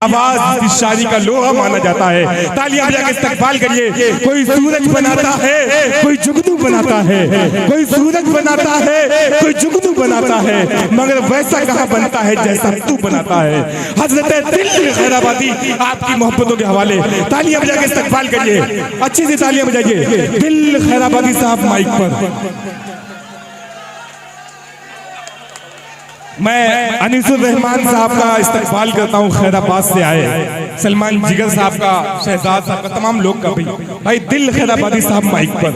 आवाज इस शायरी का लोहा माना जाता है। तालियां बजा के इस्तकबाल करिए। कोई सूरज बनाता है, कोई जुगनू बनाता है, कोई सूरज बनाता है, कोई जुगनू बनाता है, मगर वैसा कहाँ बनता है जैसा तू बनाता है। हजरत दिल खैराबादी आपकी मोहब्बतों के हवाले तालियां बजा के इस्तकबाल करिए। अच्छी सी तालियां बजाइए। दिल खैराबादी साहब माइक पर। मैं अनीसुर रहमान साहब का इस्तकबाल करता हूँ, खैराबाद से आए। सलमान जिगर साहब का, शहजाद साहब का, तमाम लोग का भाई दिल खैराबादी साहब माइक पर।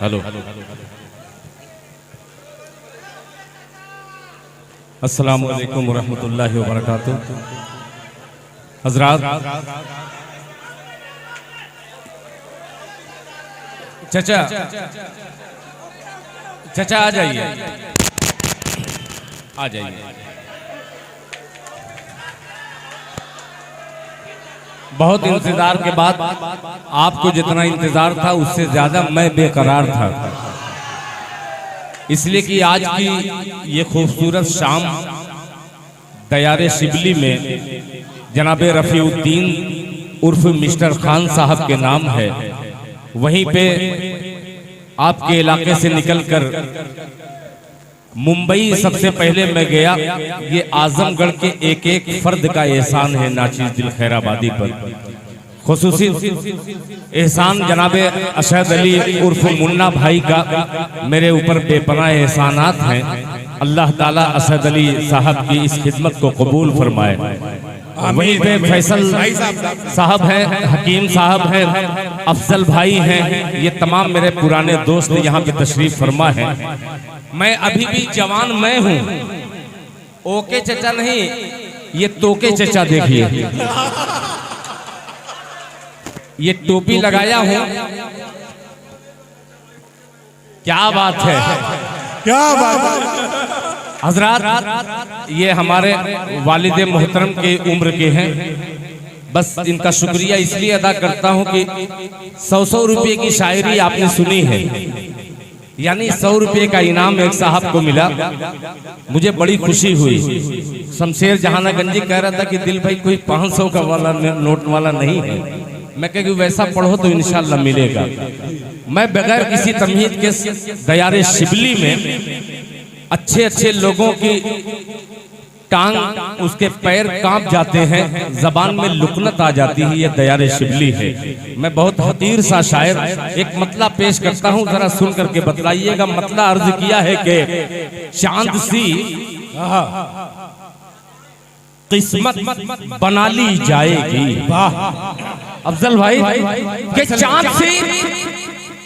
हेलो, अस्सलाम वालेकुम वरहमतुल्लाहि वबरकातुहू। हजरात, चाचा आ जाइए, आ जाइए। बहुत इंतजार के बाद आपको जितना इंतजार था उससे ज्यादा मैं बेकरार था, इसलिए कि आज की ये खूबसूरत शाम दयारे शिबली में जनाबे रफीउद्दीन उर्फ मिस्टर खान साहब के नाम है। वहीं पे आपके इलाके से निकलकर मुंबई सबसे पहले मैं गया। ये आजमगढ़ के एक एक फर्द का एहसान है नाचीज दिल खैराबादी पर। खुसूसी एहसान जनाबे अशहद अली उर्फ मुन्ना भाई का मेरे ऊपर बेपनाह एहसानात हैं। अल्लाह ताला अशहद अली साहब की इस खिदमत को कबूल फरमाए। वहीं पे फैसल साहब हैं, हकीम साहब हैं, अफजल भाई हैं, ये तमाम मेरे पुराने दोस्त यहाँ पे तशरीफ फरमा हैं। मैं अभी भी जवान मैं हूँ, ओके चचा नहीं, ये तोके चचा देखिए, ये टोपी लगाया हूँ। क्या बात है, क्या बात है। हजरात, ये हमारे वालिद मोहतरम के उम्र के हैं। बस इनका शुक्रिया इसलिए अदा करता हूं कि 100 रुपये की शायरी आपने सुनी है, यानी 100 रुपये का इनाम एक साहब को मिला। मुझे बड़ी खुशी हुई। शमशेर जहानागंजी कह रहा था कि दिल भाई कोई 500 का वाला नोट वाला नहीं है। मैं कह कि वैसा पढ़ो तो इंशाल्लाह मिलेगा। मैं बगैर किसी तमहीद के दयारे शिबली में अच्छे अच्छे लोगों की टांग, उसके पैर कांप जाते हैं, जबान में लुकनत आ जाती है। ये दयारे शिबली है। मैं बहुत हकीर सा शायर एक मतला पेश करता हूँ, जरा सुन करके बतलाइएगा। मतला अर्ज किया है कि चांद सी किस्मत बना ली जाएगी। वाह अफजल भाई, कि चांद सी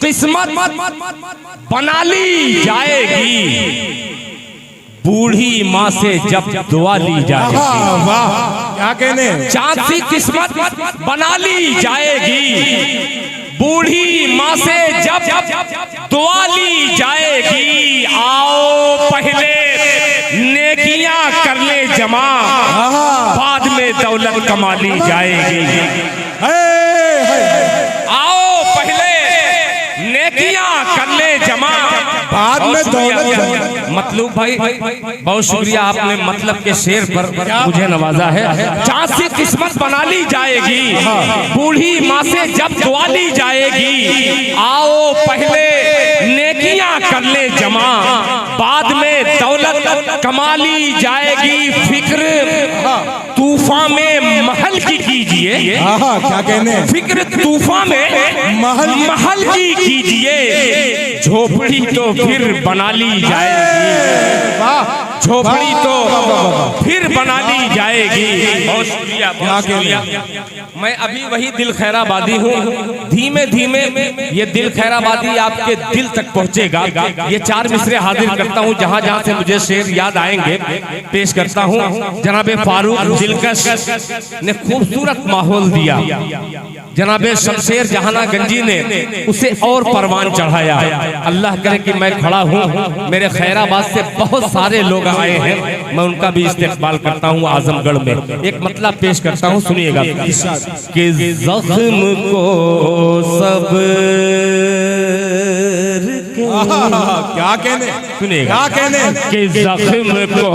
किस्मत बना ली जाएगी, बूढ़ी माँ से जब दुआ ली जाएगी। वाह क्या कहने। चांद सी किस्मत बना ली जाएगी, बूढ़ी माँ से जब दुआ ली जाएगी। आओ पहले नेकियां कर ले जमा, बाद में दौलत कमा ली जाएगी। आओ पहले नेकियां कर ले जमा, बाद में दौलत। मतलूब भाई बहुत शुक्रिया, आपने मतलब के शेर पर मुझे नवाजा है। चांद से किस्मत बना ली जाएगी, बूढ़ी माँ से जब दुआ ली जाएगी। आओ पहले नेकियां कर ले जमा, बाद में दौलत कमा ली जाएगी। फिक्र तूफान में महल की कीजिए। क्या कहने। फिक्र तूफान में महल की कीजिए, झोपड़ी तो फिर बना ली जाएगी। झोपड़ी तो फिर बना ली जाएगी। बहुत शुक्रिया, बहुत शुक्रिया। मैं अभी वही दिल खैराबादी हूँ। धीमे धीमे ये दिल खैराबादी आपके दिल तक पहुँचेगा। ये 4 मिसरे हाजिर करता हूँ, जहाँ जहाँ से मुझे शेर याद आएंगे पेश करता हूँ। जनाबे फारूक दिलकश ने खूबसूरत माहौल दिया, जनाबे शमशेर जहानागंजी ने उसे और परवान चढ़ाया। अल्लाह करे कि मैं खड़ा हूँ, मेरे खैराबाद से बहुत सारे लोग आए हैं, मैं उनका भी इस्तेकबाल करता हूँ आजमगढ़ में। एक मतलब पेश करता हूँ, सुनिएगा। कि जख्म को सब्र क्या कहने। सुनिएगा। क्या कहने। कि जख्म को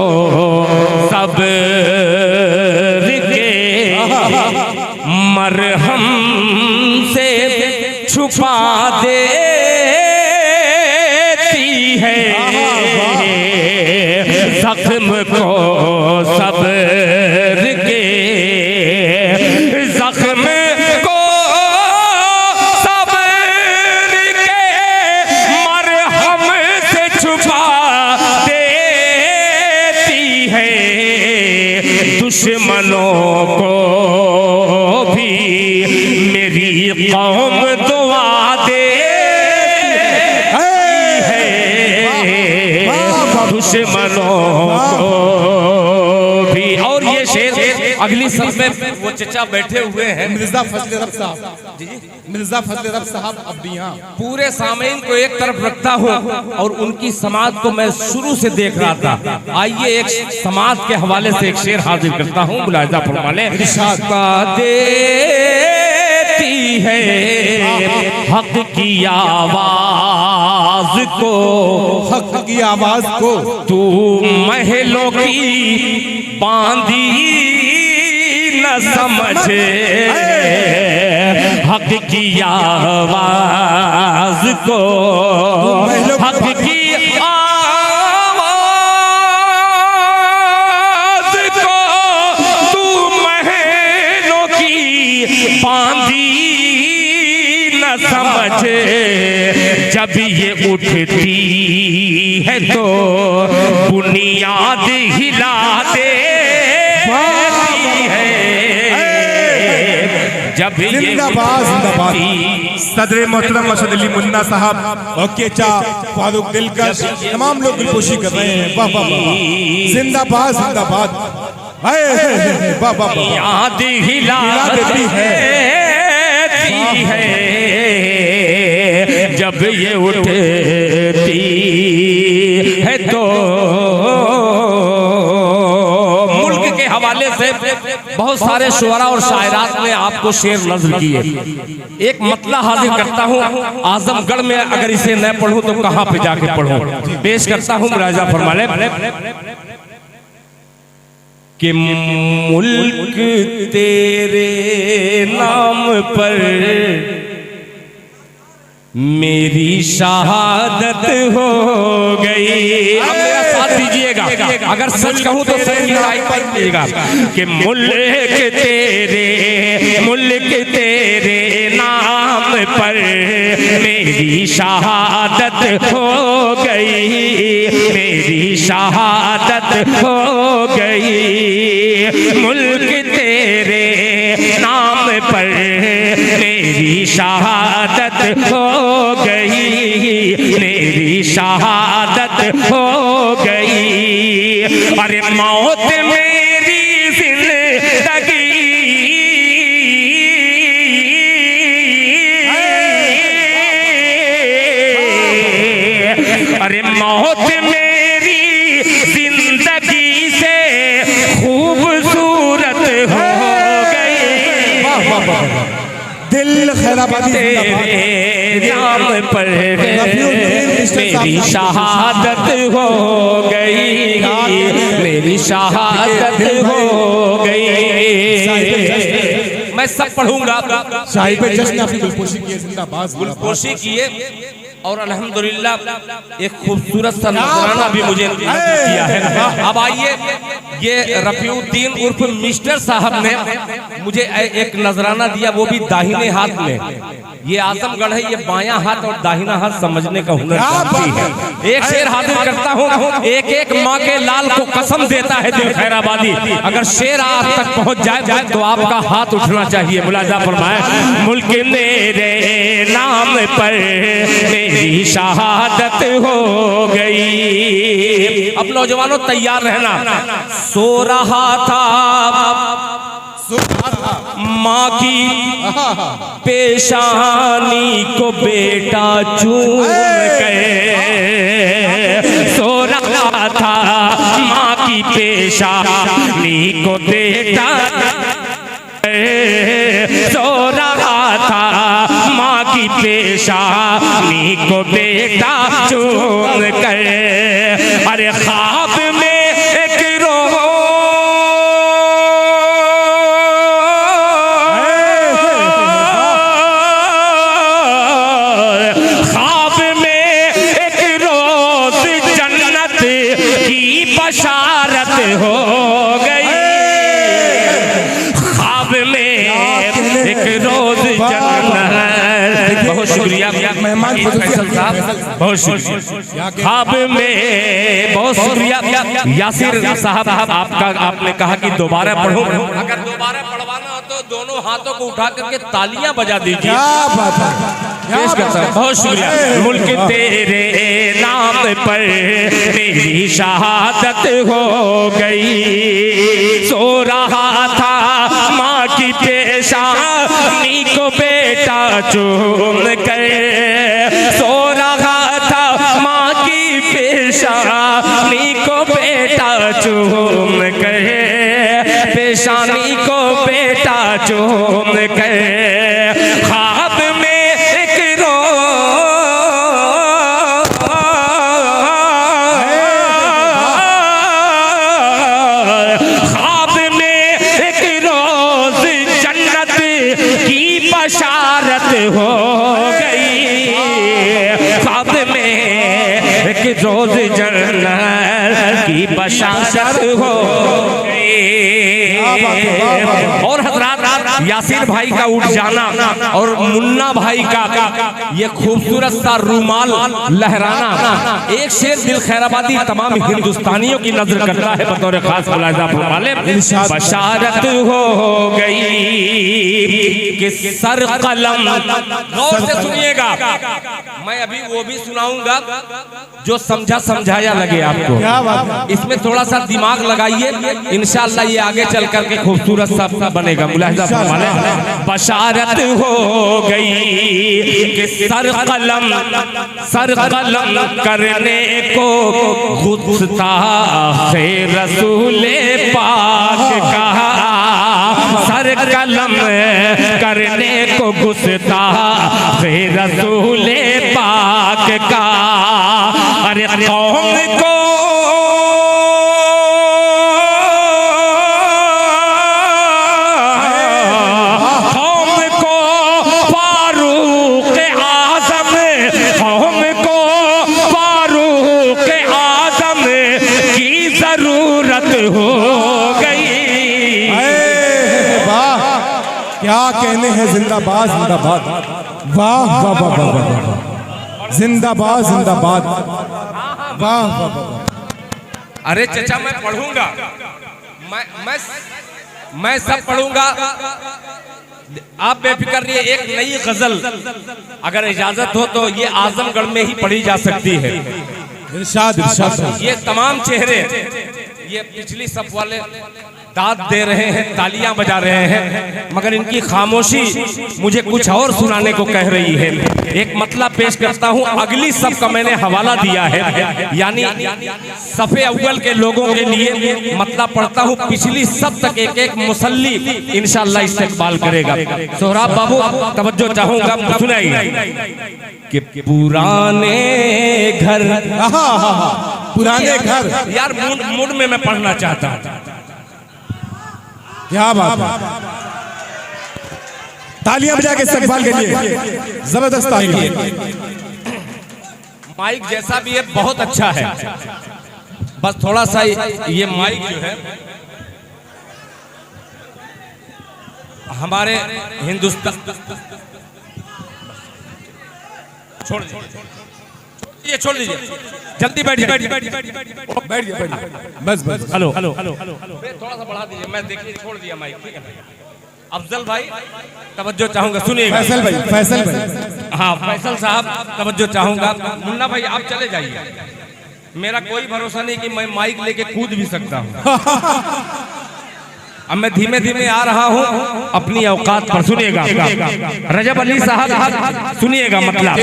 जख्म को सब्र के, जख्म को सब्र के मरहम से छुपा देती है, दुश्मनों को भी मेरी कौम दुआ दुश्मनों को भी। और ये शेर अगली सब में वो चचा बैठे हुए हैं मिर्जा फजल रब साहब, मिर्जा फजल रब साहब अब भी यहाँ। पूरे सामीन को एक तरफ रखता हूँ और उनकी समाज को मैं शुरू से देख रहा था। आइए एक समाज के हवाले से एक शेर हाजिर करता हूँ, मुलाहिजा फरमाले। देती है हक की आवाज को, हक की आवाज को तू महलों की बांधी न समझे, हक की आवाज को, हक की आवाज को तू महलों की बांधी न समझे, जब ये उठती है तो बुनियाद हिला देती है, जब ये जिंदाबाद जिंदाबाद। सदर मोहतरम मशहद अली मुन्ना साहब और केचा फारूक दिलकश तमाम लोग दिलखुशी कर रहे हैं। वाह वाह वाह, जिंदाबाद जिंदाबाद। वाह वाह, याद हिला देती है, जब ये उठती है तो। मुल्क के हवाले से बहुत सारे शुअरा और शायरात ने आपको शेर नज़्म किए। एक मतला हाजिर करता हूँ, आजमगढ़ में अगर इसे न पढ़ूं तो कहाँ पे जाके पढ़ूं। पेश करता हूँ, मुलाहिजा फरमाले कि मुल्क तेरे नाम पर मेरी शहादत हो गई। अब मेरा साथ दीजिएगा, अगर सच कहूं तो सच की लड़ाई पर दीजिएगा कि मुल्क तेरे नाम पर मेरी शहादत हो गई, मेरी शहादत हो गई। मुल्क तेरे नाम पर मेरी शहादत हो गई, मेरी शहादत हो गई। अरे मौत मेरी जिंदगी, अरे मौत मेरी जिंदगी से खूबसूरत हो गई। दिल खैराबादी तेरे नाम पर मेरी शहादत हो गई, मेरी शहादत हो गई। मैं सब पढ़ूंगा। साहिब जश्न आपने गुलपोशी की है, जिंदाबाद गुलपोशी किए और अल्हम्दुलिल्लाह एक खूबसूरत सा नजराना भी मुझे किया है। अब आइए, ये रफीउद्दीन उर्फ मिस्टर साहब ने मुझे एक नजराना दिया, वो भी दाहिने हाथ में। ये आजमगढ़ है, ये बायां हाथ और दाहिना हाथ समझने का हुनर जानती है। एक शेर हाजिर करता हूँ, एक एक माँ के लाल को कसम देता है दिल खैराबादी। अगर शेर आप तक पहुँच जाए तो आपका हाथ उठना चाहिए। मुलाहिजा फरमाए, मुल्क मेरे नाम पर मेरी शहादत हो गई। अब नौजवानों तैयार रहना। सो रहा था माँ की पेशानी को बेटा चूम गए, सो रहा था माँ की पेशानी को बेटा, सो रहा था माँ की पेशानी को बेटा चूम कर। अरे ख्वाब में एक ख्वाब में एक रोज जन्नत की बशा बशारत हो गई। ख्वाब में एक रोज जन्नत। बहुत शुक्रिया मेहमान फैसल साहब, बहुत शुक्रिया। ख्वाब में बहुत शुक्रिया यासिर साहब, आपने कहा कि दोबारा पढ़ो। अगर दोबारा पढ़वाना हो तो दोनों हाथों को उठा करके तालियां बजा दीजिए। क्या बात है, पेश करता हूं। बहुत शुक्रिया। मुल्क तेरे नाम पर मेरी शहादत हो गई। सो रहा था माँ की पेशानी को बेटा चूम कर। सो रहा था माँ की पेशानी को बेटा चूम कर। पेशानी को बेटा चूम कर। ख्वाब में एक ख्वाब में एक रोज जन्नत की बशारत हो गई। ख्वाब में एक रोज जन्नत की बशारत हो गई। और हजरात, यासिर भाई का उठ जाना और मुन्ना भाई का ये खूबसूरत सा रूमाल लहराना, एक शेर दिल खैराबादी तमाम हिंदुस्तानियों की नजर करता है बतौर खास मुलाहिजा फरमाले। बशारत हो गई कि सर कलम। गौर से सुनिएगा, मैं अभी वो भी सुनाऊंगा जो समझा समझाया लगे आपको। क्या बात है। इसमें थोड़ा सा दिमाग लगाइए, इंशाअल्लाह ये आगे चल करके खूबसूरत सा बनेगा। मुलाहिजा फरमाले। बशारत हो गई कि सर कलम करने को गुस्ताखे रसूले पाक कहा। सर कलम करने को गुस्ताखे रसूले पाक का। अरे कौम को हो गई। वाह, क्या कहने हैं। जिंदाबाद जिंदाबाद। वाह वाह वाह वाह वाह। जिंदाबाद जिंदाबाद। वाह वाह वाह। अरे चचा मैं पढ़ूंगा, मैं सब पढ़ूंगा, आप बेफिक्र रहिए। एक नई गजल अगर इजाजत हो तो ये आजमगढ़ में ही पढ़ी जा सकती है। इरशाद इरशाद। ये तमाम चेहरे, ये पिछली सफ वाले दाद दे रहे हैं, तालियां बजा रहे हैं, मगर इनकी खामोशी मुझे कुछ और सुनाने को कह रही है। एक मतलब पेश करता हूं। अगली सफ का मैंने हवाला दिया है, यानी सफे अव्वल के लोगों के लिए मतलब पढ़ता हूं। पिछली सफ तक एक एक मुसल्ली इंशाअल्लाह इस्तेकबाल करेगा। सोहराब बाबू तवज्जो चाहूंगा, सुनाइए कि पुराने घर, पुराने घर। यार मूड में मैं पढ़ना चाहता हूं। क्या बात है। तालियां बजा के इस्तकबाल करिए। जबरदस्त तालियां। माइक जैसा भी है बहुत अच्छा है, बस थोड़ा सा ये माइक जो है हमारे हिंदुस्तान, छोड़ दीजिए, छोड़ दीजिए, जल्दी बैठिए, बैठ बैठिए। बस बस। हेलो हेलो हेलो हेलो, थोड़ा सा बढ़ा दीजिए। मैं देखिए छोड़ दिया माइक, ठीक है। अफजल भाई तवज्जो चाहूंगा, सुनिएगा। फैसल भाई, फैसल भाई। हाँ फैसल साहब तवज्जो चाहूंगा। मुन्ना भाई आप चले जाइए, मेरा कोई भरोसा नहीं कि मैं माइक लेके कूद भी सकता हूँ। अब मैं धीमे धीमे आ रहा हूँ अपनी औकात पर। सुनिएगा रजब अली साहब, सुनिएगा मतलब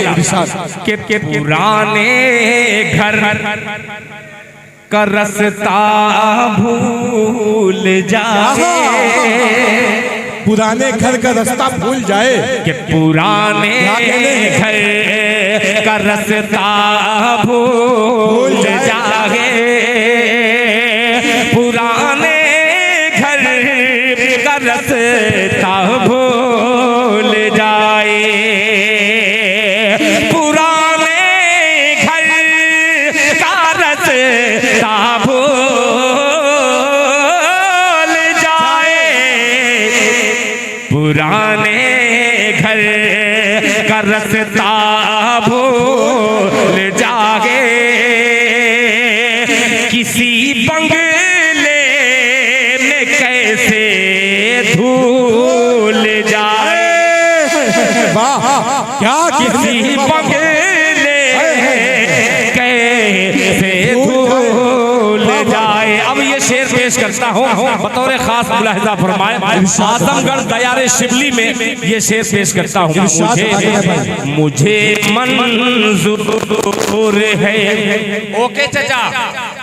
के पुराने घर का रास्ता भूल जाए। पुराने घर का रास्ता भूल जाए। कि पुराने घर का रास्ता भूल जाए। पुराने घर का रास्ता भूल जाए। पुराने घर का रास्ता भूल पुराने घर का रास्ता भूल जागे, किसी बंगले में कैसे धूल जाए, वाह क्या किसी बंगले कैसे धूल जाए। अब ये शेर पेश करता हूँ बतौर खास मुलाहिजा फरमाए। आजमगढ़ दयारे शिबली में ये शेर पेश करता हूँ। मुझे मंजूर है, ओके चचा,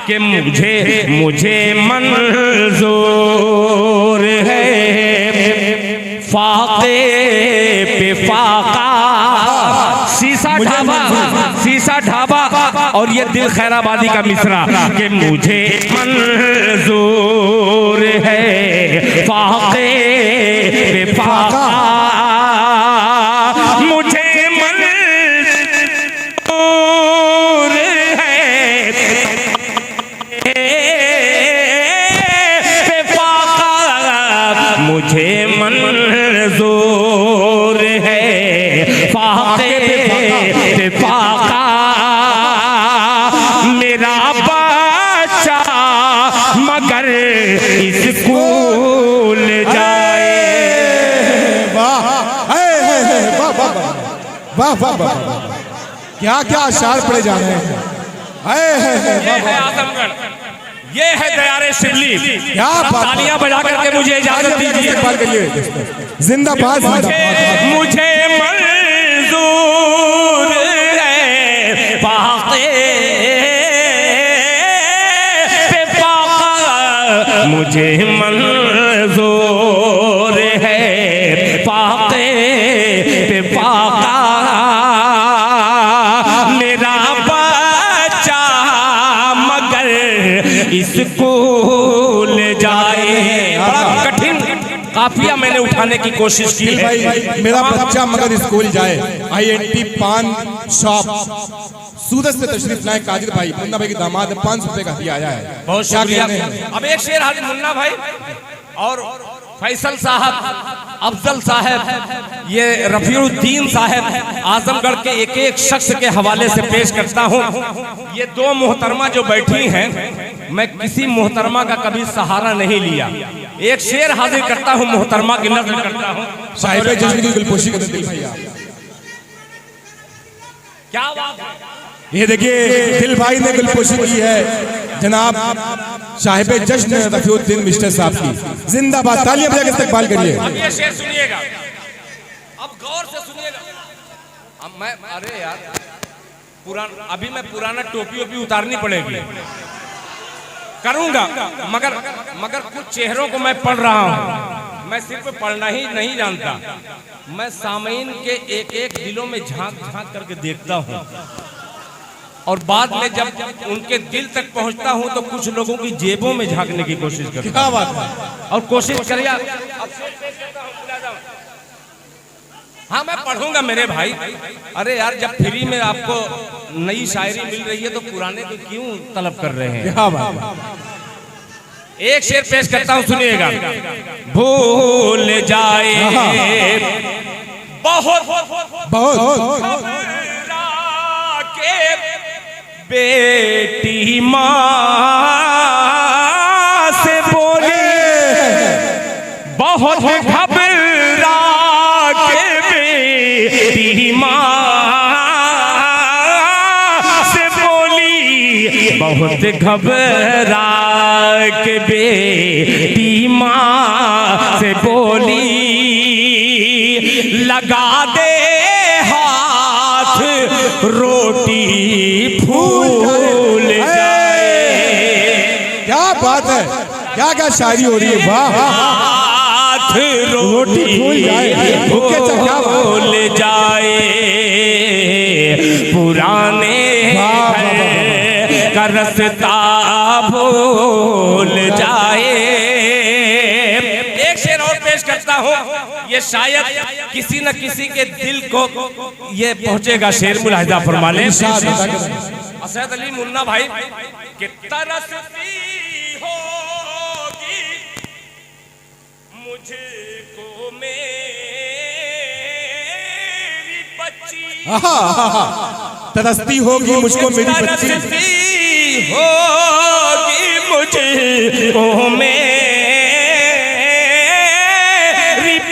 कि मुझे मंजूर है फाके पे फाका, शीशा ढाबा और ये दिल खैराबादी का मिसरा कि मुझे मंजूर है फाके पे फाका, मुझे मंजूर है पे फाका, मुझे मंजूर है फाके पे फाका, मेरा बच्चा मगर स्कूल जाए। वाह वाह वाह वाह, क्या क्या अशार पड़े जा रहे हैं। ये है आजमगढ़, ये है दयारे शिबली। क्या बात, तालियां बजा करके मुझे इजाजत दीजिए। जिंदाबाद मुझे मंजूर है फाके पे फाका, मुझे मंजूर है फाके पे फाका, मेरा बच्चा मगर स्कूल जाए। बड़ा कठिन काफिया मैंने उठाने की कोशिश की है। भाई मेरा बच्चा मगर स्कूल जाए। INT पान शॉप सूरत से तशरीफ लाए कादिर भाई, मुन्ना भाई के दामाद 500 रुपए का दिया आया है। बहुत शुक्रिया। अब एक शेर हाजिर मुन्ना भाई और फैसल साहब, अफजल साहब, ये रफीउद्दीन साहब, आजमगढ़ के एक एक शख्स के हवाले से पेश करता हूँ। ये दो मोहतरमा जो बैठी हैं, मैं किसी मोहतरमा का कभी सहारा नहीं लिया। एक शेर हाजिर करता हूँ, मोहतरमा की नज़र करता हूँ। साहिब जश्न की गुलपोशी करते दिल भैया, क्या बात है। ये देखिए दिल भाई ने गुलपोशी की है जनाब साहिब जश्न रफीउद्दीन मिस्टर साहब की। जिंदाबाद, तालियां बजा के इस्तकबाल करिए। अब ये शेर सुनिएगा, अब गौर से सुनिएगा। अब मैं, अरे यार अभी मैं पुराना टोपी ओपी उतारनी पड़ेगी, करूंगा, मगर कुछ चेहरों को मैं पढ़ रहा हूं। मैं सिर्फ पढ़ना ही नहीं जानता, मैं सामीन के एक एक दिलों में झांक झांक करके देखता हूं, और बाद में जब उनके दिल तक पहुंचता हूं तो कुछ लोगों की जेबों में झांकने की कोशिश करता हूं। क्या बात है। और कोशिश करिए। हाँ मैं पढ़ूंगा मेरे भाई। अरे यार जब फ्री में आपको नई शायरी मिल रही है तो पुराने को क्यों तलब कर रहे हैं। क्या बात है। एक शेर पेश करता हूं, सुनिएगा। भूल जाए बहुत के बेटी माँ से बोली, बहुत घबरा के बेटी माँ से बोली, बहुत घबरा के बेटी माँ से बोली, लगा दे हाथ रोटी फूल जाए। क्या बात है, क्या क्या शायरी हो रही है। वाह, हाथ रोटी फूल जाए, फूल जाए, पुराने का रास्ता भूल जाए। एक शेर और पेश करता हूँ, ये शायद किसी न किसी के दिल को ये पहुंचेगा। शेर मुलाहिजा फरमा लें। असद अली मुन्ना भाई कि तरसती होगी मुझको मेरी तरसती होगी मुझको मेरी बच्ची, तरसती होगी मुझको मेरी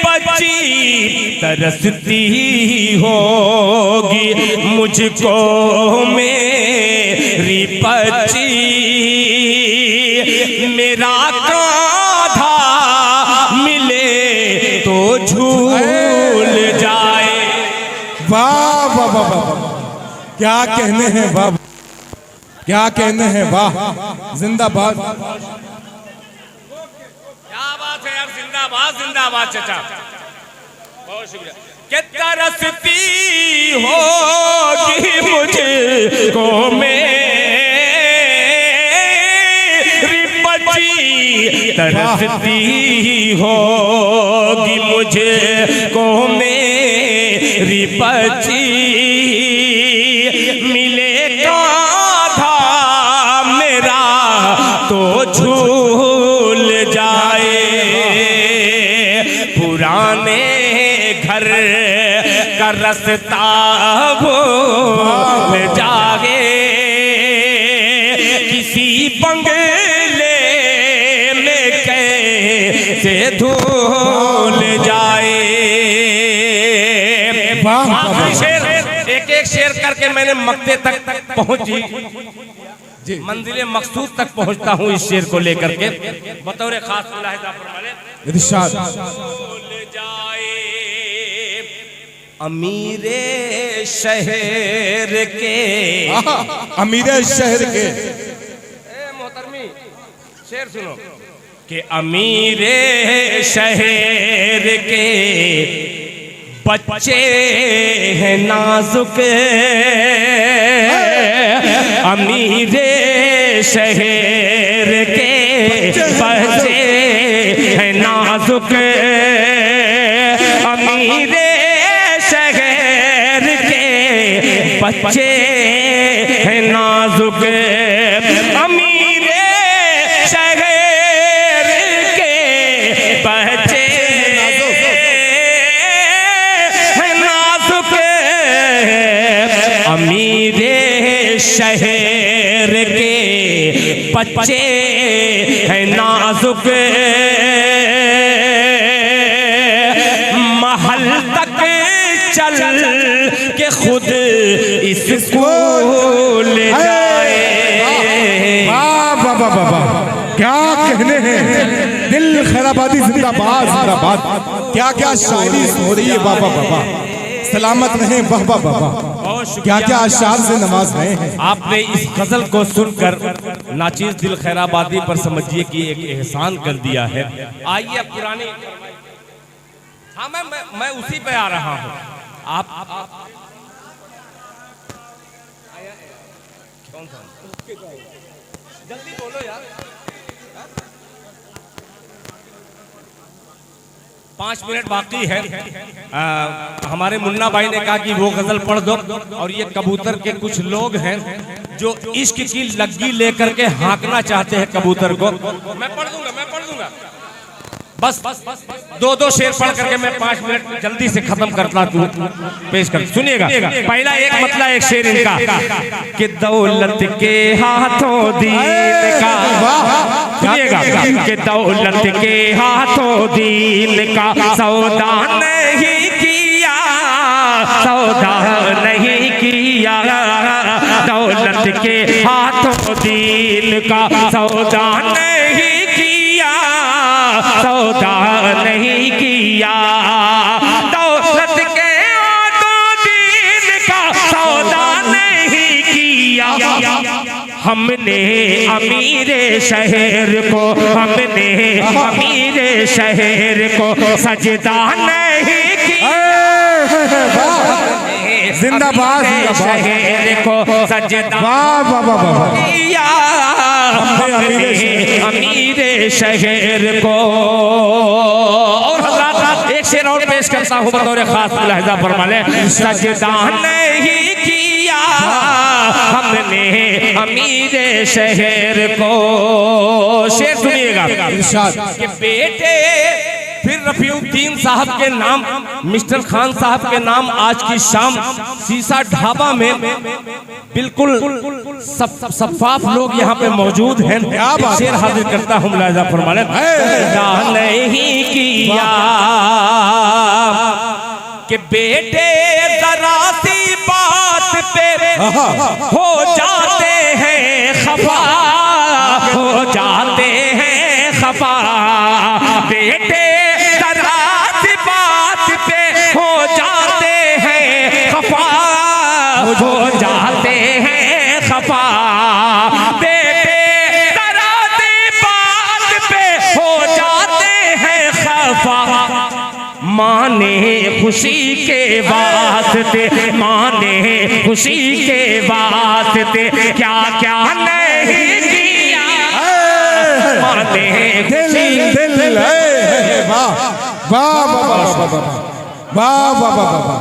बच्ची, तरसती होगी मुझको मेरी बच्ची, मेरा कांधा मिले तो झूल जाए। वाह वाह वाह वाह, क्या कहने हैं वाह, क्या कहने हैं वाह, जिंदाबाद। क्या बात है यार, जिंदाबाद जिंदाबाद चाचा, बहुत शुक्रिया। कि तरसती होगी मुझको मेरी बच्ची, तरसती होगी मुझको मेरी बच्ची, मिले कांधा मेरा तो झूल जाए, पुराने घर का रास्ता भूल जाए, किसी बंगले में कैसे धूल जाए। शेर एक एक शेर करके मैंने मक्ते तक पहुंची, मंजिले मकसूद तक पहुंचता हूं इस शेर को लेकर के, बतौर खास मुलाहिजा फरमाने। इरशाद। जाए अमीरे शहर के, अमीरे शहर के, मोहतरमी शेर सुनो, कि अमीरे शहर के बच्चे हैं नाजुक, अमीरे शहर के बच्चे हैं नाजुक, अमीरे शहर के बच्चे हैं नाजुक, अमीरे शहर के बच्चे हैं नाजुक, अमीरे शहर के बच्चे हैं नाजुक, महल तक चल के खुद स्कूल जाए। वाह वाह वाह वाह वाह, क्या कहने हैं, दिल खैराबादी जिंदाबाद जिंदाबाद, क्या क्या शायरी हो रही है, वाह वाह वाह, सलामत रहे, वाह वाह वाह, क्या क्या अशार से नवाज रहे हैं। आपने इस गजल को सुनकर नाचीज दिल खैराबादी पर समझिए कि एक एहसान कर दिया है। आइए पुरानी, हाँ मैं उसी पे आ रहा हूँ। आप कौन सा जल्दी बोलो यार, 5 मिनट बाकी है। हमारे मुन्ना भाई ने कहा कि वो गजल पढ़ दो, और ये कबूतर के कुछ लोग हैं जो इश्क की लग्गी लेकर के हाँकना चाहते हैं कबूतर को। मैं पढ़ दूंगा बस 2-2 शेर पढ़ करके मैं 5 मिनट जल्दी से खत्म करता हूँ, पेश कर सुनिएगा। पहला एक मतलब एक शेर इनका, कि दौलत के हाथों दीन का, सुनिएगा, कि दौलत के हाथों दीन का सौदा नहीं किया, सौदा नहीं किया, दौलत के हाथों दीन का सौदा नहीं किया, सौदा नहीं किया, दौलत के हाथों दीन का सौदा नहीं किया, हमने अमीरे शहर को, हमने अमीरे शहर को सजदा नहीं किया, जिंदाबाद शहर को सजदा वाह वाह वाह वाह, किया, अमीरे शहर को। और हज़रात एक शेर और पेश करता हूँ बतौर खास मुलाहिजा फरमाने, सजदा नहीं किया हमने अमीरे शहर को। शेर सुनिएगा, इरशाद। कि बेटे फिर रफीउद्दीन साहब के नाम, मिस्टर खान साहब के नाम आज की शाम शीशा ढाबा में बिल्कुल सफाफ लोग यहाँ पे मौजूद हैं। शेर हाजिर करता हूँ, मुलाहिजा फरमा लें। नहीं किया कि बेटे जरा सी बात पे हो जाते हैं खफा, हो जाते हैं खफा। बेटे जरा सी बात पे हो जाते हैं खफा, हो जाते हैं खफा। बेटे जरा सी बात पे हो जाते हैं खफा। माने खुशी के वास्ते, माने खुशी के वास्ते क्या क्या नहीं किया। माने दिल वाह वाह वाह वाह वाह वाह,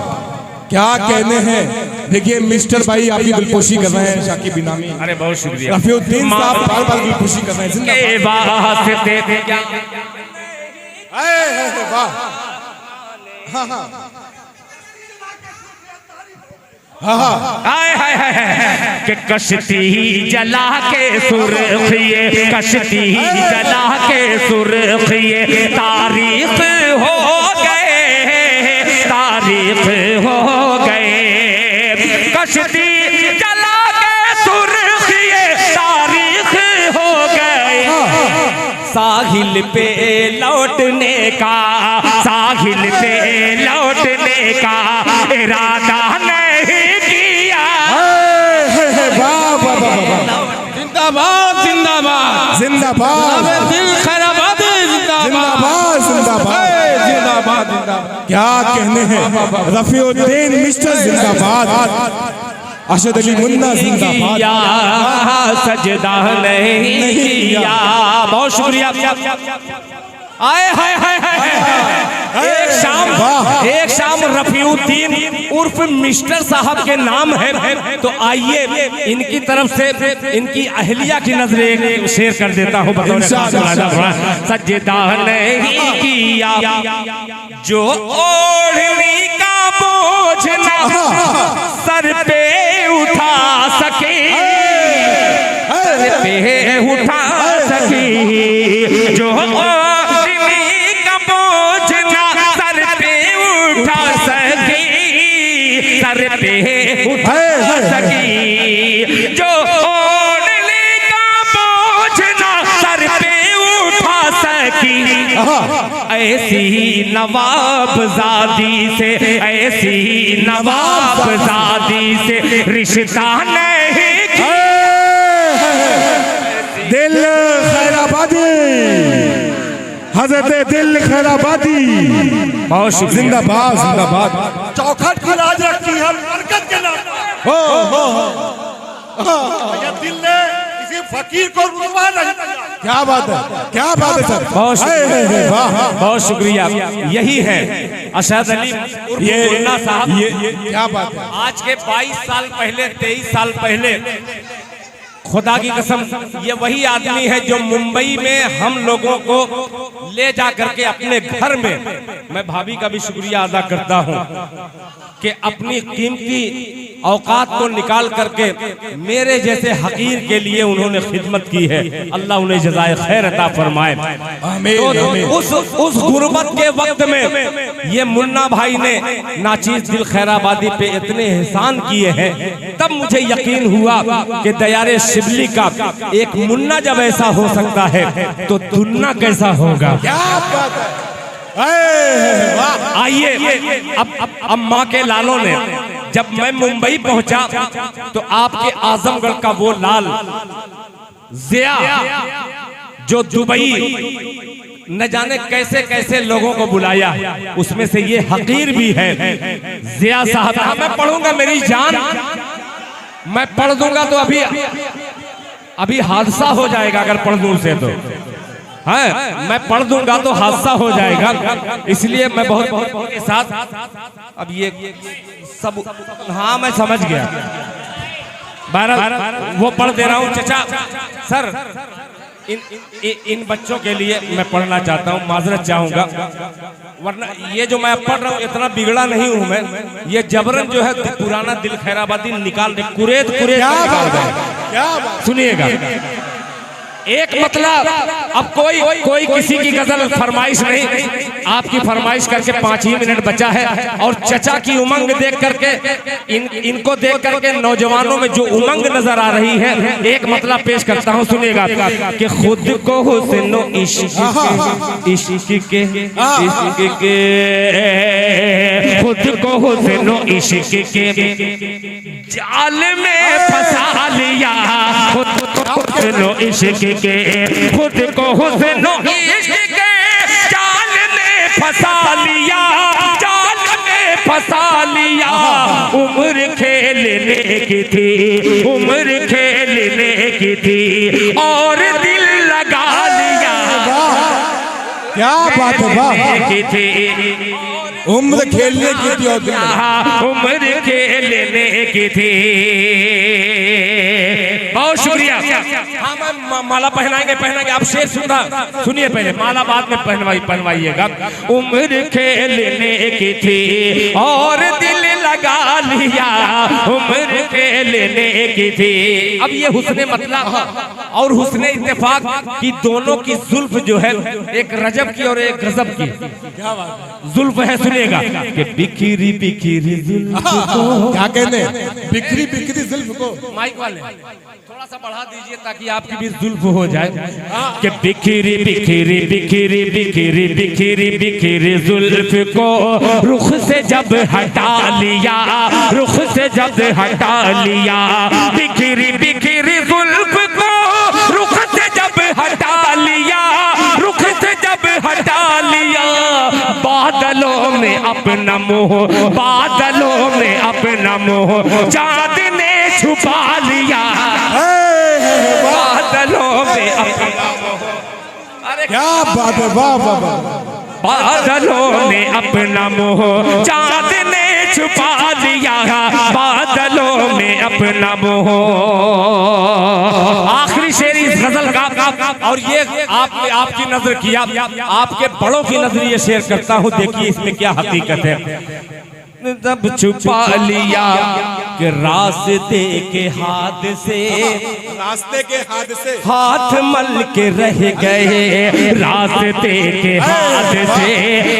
क्या कहने हैं। देखिए मिस्टर भाई आपकी दिलपोशी कर रहे हैं, शाकिब इनामी। अरे बहुत शुक्रिया। रफीउद्दीन साहब बार बार दिलपोशी कर रहे हैं। वाह हाय हाय हाय कि कश्ती जला के सुर्खिए, कश्ती जला के सुर्खिए तारीख हो गए, तारीख हो गए। कश्ती जला के सुर्खिए तारीख हो गए। साहिल पे लौटने का, साहिल पे लौटने का इरादा नहीं किया। जिंदाबाद जिंदाबाद जिंदाबाद, दिल खैराबाद जिंदाबाद जिंदाबाद जिंदाबाद जिंदाबाद। क्या कहने हैं। रफीउद्दीन मिस्टर जिंदाबाद, अशद अली मुन्ना जिंदाबाद। सजदा नहीं किया। बहुत शुक्रिया। आए हाय हाय हाय। एक शाम रफीउद्दीन उर्फ मिस्टर साहब के नाम है, तो आइए इनकी तरफ से इनकी अहलिया की नजरें शेयर कर देता हूँ। सजदा नहीं किया जो ओढ़नी का बोझ ना सर पे उठा सके, सर पे उठा सके। जो ओढ़नी का बोझ ना सर पे उठा सके, सर पे उठा सके। जो ओढ़नी का बोझ ना सर पे उठा सकी। ऐसी नवाबजादी से, ऐसी नवाबजादी से रिश्ता नहीं किया। दिल खैराबादी, हजरत दिल खैराबादी जिंदाबाद जिंदाबाद। चौखट की लाज रखी है बरकत के नाम। दिल ने किसी फकीर को रुसवा नहीं किया। क्या बात है, क्या बात है सर। बहुत शुक्रिया, वाह बहुत शुक्रिया। यही है अशद अली मुन्ना साहब। ये क्या बात है। आज के 22 साल पहले, 23 साल पहले, खुदा की कसम ये वही आदमी है जो मुंबई में हम लोगों को ले जा करके अपने घर में, मैं भाभी का भी शुक्रिया अदा करता हूँ कि अपनी कीमती औकात को निकाल करके मेरे जैसे हकीर के लिए उन्होंने खिदमत की है। अल्लाह उन्हें जज़ाए खैर अता फरमाए। तो उस गुर्बत के वक्त में ये मुन्ना भाई ने नाचीज दिल खैराबादी पे इतने एहसान किए हैं, तब मुझे यकीन हुआ कि दयारे शिबली का एक मुन्ना जब ऐसा हो सकता है तो दुन्ना कैसा होगा। क्या बात है। आइए अब माँ के लालों ने, जब मैं मुंबई पहुंचा तो आपके आजमगढ़ का वो लाल जिया जो दुबई न जाने कैसे कैसे लोगों को बुलाया, उसमें से ये हकीर भी है जिया साहब। मैं पढ़ूंगा मेरी जान, मैं पढ़ दूंगा तो अभी हादसा हो जाएगा अगर पढ़ दूं उसे तो है, मैं पढ़ दूंगा तो हादसा हो जाएगा। इसलिए मैं बहुत के साथ अब ये सब, हाँ मैं समझ गया, वो पढ़ दे रहा हूँ। चचा सर इन बच्चों के लिए मैं पढ़ना चाहता हूँ, माजरत चाहूंगा, वरना ये जो मैं पढ़ रहा हूँ इतना बिगड़ा नहीं हूँ मैं, ये जबरन जो है पुराना दिल खैराबादी निकाल दे, कुरेद निकाल दे। सुनिएगा, एक मतलब, अब कोई किसी की गजल फरमाइश नहीं, आपकी फरमाइश करके 5 ही मिनट बचा है, और चचा की उमंग देख करके इनको देख करके नौजवानों में जो उमंग नजर आ रही है, एक मतलब पेश करता हूँ, सुनिएगा कि खुद को हुस्नो इश्क के खुद को हुस्नो इश्क के जाल में फंसा लिया, खुद को हुस्नो इश्क के खुद को हुस्नो इश्क के जाल में फंसा लिया, जाल में फंसा लिया। उम्र खेलने की थी, उम्र खेलने की थी, और दिल लगा लिया। क्या बात है, वाह, की थी उम्र खेलने की थी, और उम्र खेलने की थी। बहुत शुक्रिया। हाँ, मैं माला पहनाएंगे, आप शेर सुनिए पहले, माला बाद में पहनवाइएगा। उम्र खेलने की थी और दिल लगा लिया, उम्र खेलने की थी। अब ये हुस्ने मतलब और हुस्ने इत्तेफाक की दोनों की जुल्फ जो है, एक रजब की और एक गजब की जुल्फ है। सुनिएगा कि बिखरी बिखरी जुल्फ को, क्या कहने, बिखरी बिखरी जुल्फ को, माइक वाले थोड़ा सा बढ़ा दीजिए ताकि आपकी भी जुल्फ हो जाए। कि बिखरी बिखरी बिखरी बिखरी बिखरी बिखरी जुल्फ को रुख से जब हटा लिया, रुख से जब हटा लिया, बिखरी बिखरी जुल्फ को रुख से जब हटा लिया, रुख से जब हटा लिया। बादलों में अपना मुंह, बादलों में अपना मुंह चाँद ने छुपा लिया, बादलों में अपना मुंह। अरे क्या बात है, वाह वाह वाह, बादलों ने अपना मुंह चाँद ने छुपा लिया, बादलों में अपना मुंह। आखिरी शेर इस गजल का, और ये आपकी नजर किया, आपके बड़ों की नजर ये शेर करता हूँ, देखिए इसमें क्या हकीकत है। तब छुपा लिया कि रास्ते के हाथ से, रास्ते के हाथ से हाथ मल के रह गए, रास्ते के हाथ से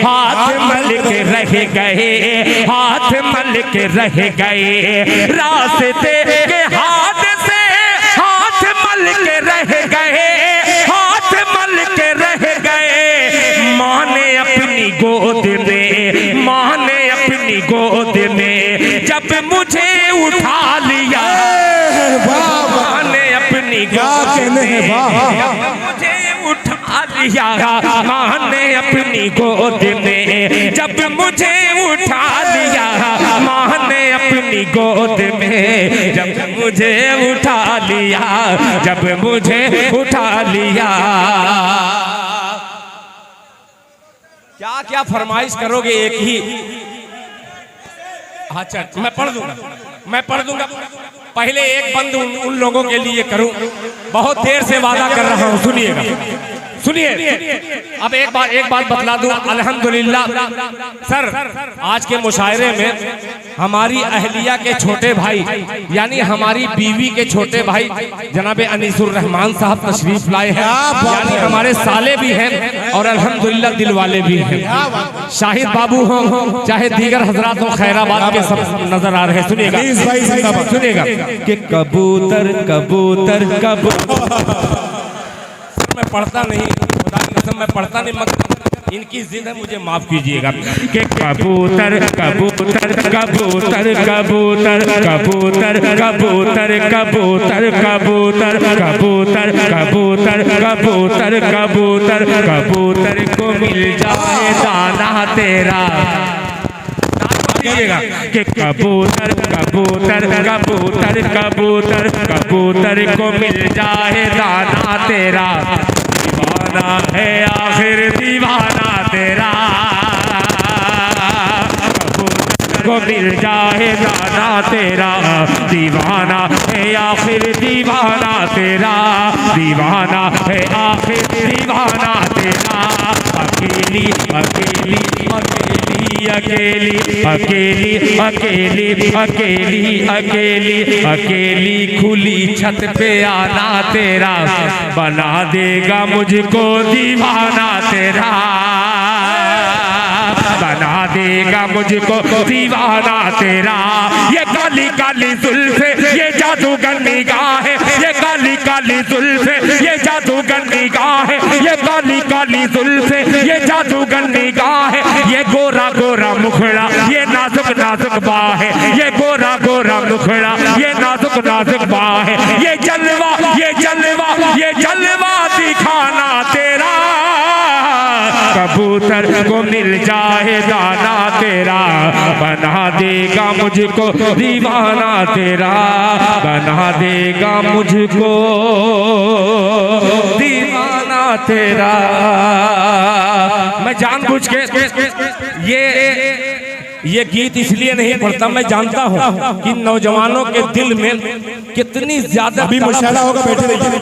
हाथ मल के रह गए, हाथ मल के रह गए, रास्ते के हाथ से हाथ मल के रह गए, हाथ मल के रह गए। माँ ने अपनी गोद में, माँ ने अपनी गोद में जब मुझे उठा लिया, माँ ने अपनी गोद में जब मुझे उठा लिया, माँ ने अपनी गोद में जब मुझे उठा लिया, माँ ने अपनी गोद में जब मुझे उठा लिया, जब मुझे उठा लिया। क्या क्या फरमाइश करोगे एक ही। अच्छा, मैं पढ़ दूंगा। पहले एक बंद उन लोगों के लिए करूं, बहुत देर से वादा कर रहा हूं, सुनिएगा, सुनिए। अब एक बात बतला दूं, अल्हम्दुलिल्लाह सर, आज के मुशायरे में हमारी अहलिया के छोटे भाई, यानी हमारी बीवी के छोटे भाई जनाबे अनीसुर रहमान साहब तशरीफ लाए हैं, यानी हमारे साले भी हैं और अल्हम्दुलिल्लाह दिल वाले भी हैं। शाहिद बाबू हो चाहे दीगर हजरात हो, खैराबाद के सब नजर आ रहे हैं। सुनिएगा कि कबूतर कबूतर कबूतर, मैं पढ़ता नहीं, खुदा की कसम मैं पढ़ता नहीं, मगर इनकी जिद है, मुझे माफ कीजिएगा। कि कबूतर कबूतर कबूतर कबूतर कबूतर कबूतर कबूतर कबूतर कबूतर कबूतर कबूतर कबूतर कबूतर को मिल जाए दाना तेरा, कि कबूतर कबूतर कबूतर कबूतर कबूतर को मिल जाए दाना तेरा, दीवाना है आखिर दीवाना तेरा, कबूतर को मिल जाए दाना तेरा, दीवाना है आखिर दीवाना तेरा, दीवाना है अकेली अकेली अकेली अकेली अकेली अकेली अकेली अकेली अकेली खुली छत पे आना तेरा बना देगा मुझको दीवाना तेरा बना देगा मुझको दीवाना तेरा। ये काली काली जुल्फे ये जादूगर निगाहें ये काली काली जुल्फे ये जादूगर निगाहें ये काली काली जुल्फे ये जादूगर निगाहें ये गोरा गोरा मुखड़ा ये नाजुक नाजुक बाहें ये गोरा गोरा मुखड़ा ये नाजुक नाजुक बाहें ये जलवा ये जलवा ये जलवा दिखाना तेरा कबूतर को मिल जाए दाना तेरा बना देगा मुझको दीवाना तेरा बना देगा मुझको दीवाना तेरा। मैं जानबूझ के ये गीत इसलिए नहीं पढ़ता, मैं जानता हूँ कि नौजवानों के दिल में कितनी ज्यादा अभी मुशायरा होगा, बैठे रहिए।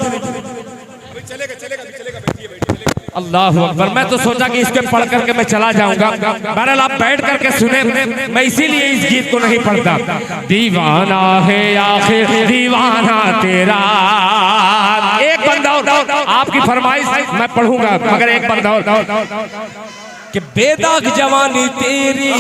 अल्लाह अकबर। मैं तो सोचा कि इसके पढ़ करके मैं चला जाऊंगा, बहरहाल आप बैठ करके सुने, मैं इसीलिए इस गीत को नहीं पढ़ता। दीवाना है आखिर दीवाना तेरा। एक बंदा और आपकी फरमाइश मैं पढ़ूंगा, मगर एक बंदा और कि बेदाग जवानी तेरी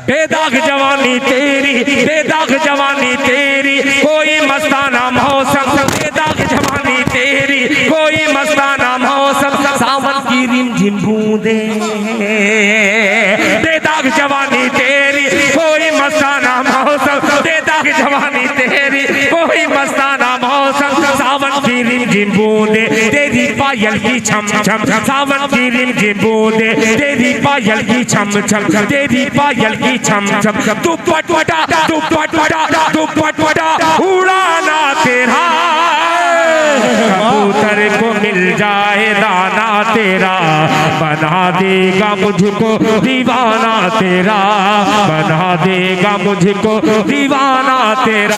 बेदाग जवानी तेरी बेदाग जवानी तेरी कोई मस्ताना मौसम बेदाग जवानी तेरी कोई मस्ताना मौसम सावन की रिमझिम बूंदे बेदाग जवानी तेरी कोई मस्ताना मौसम बेदाग जवानी तेरी कोई मस्ताना मौसम सावन की रिमझिम बूंदे तेरी पायल की छम छम सावन की रिमझिम बूंदे तेरी पायल की छम छम तेरी पायल की छम छम दुपट्टा दुपट्टा दुपट्टा उड़ाना तेरा कबूतर को मिल जाए दाना तेरा बना देगा मुझको दीवाना तेरा बना देगा मुझको दीवाना तेरा।